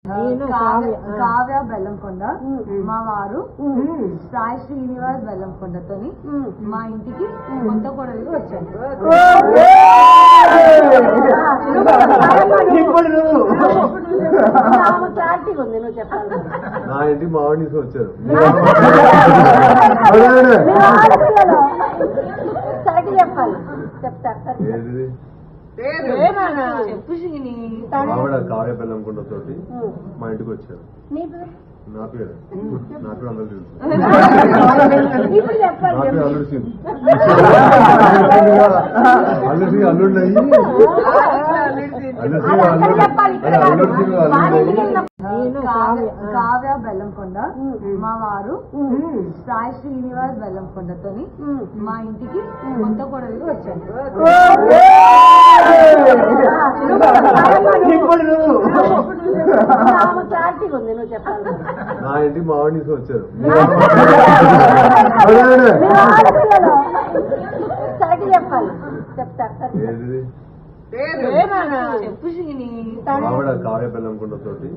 కావ్య బెల్లంకొండ, మా వారు సాయి శ్రీనివాస్ బెల్లంకొండతోని మా ఇంటికి కొత్త కొడలుగా వచ్చాను. క్లారిటీగా ఉంది, నువ్వు చెప్పాలి. నా ఇంటికి మా వాడిని వచ్చారు. చెప్పాలి, చెప్తా. ఆవిడ కావ్య బెల్లంకొండ తోటి మా ఇంటికి వచ్చారు. నా పేరు అందరూ తెలుసు. నా పేరు అల్లుడు సింగ్. అల్లుడు సింగ్ అల్లుడు అయ్యి అల్లుడు సింగ్ కావ్య బెల్లంకొండ, మా వారు సాయి శ్రీనివాస్ బెల్లంకొండతోని మా ఇంటికి కొత్త కొడలుగా వచ్చాను. క్లారిటీగా ఉంది, నువ్వు చెప్పాలి. నా ఇంటికి మా వాడిని వచ్చారు. చెప్పాలి, చెప్తా. ఆవిడ కావ్య బెల్లంకొండ తోటి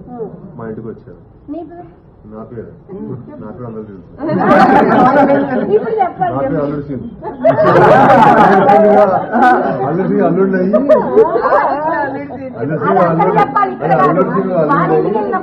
మా ఇంటికి వచ్చారు. నా పేరు అందరూ తెలుసు. నా పేరు అల్లుడు సింగ్. అల్లుడు సింగ్ అల్లుడు అయ్యి అల్లుడు సింగ్ అల్లుడు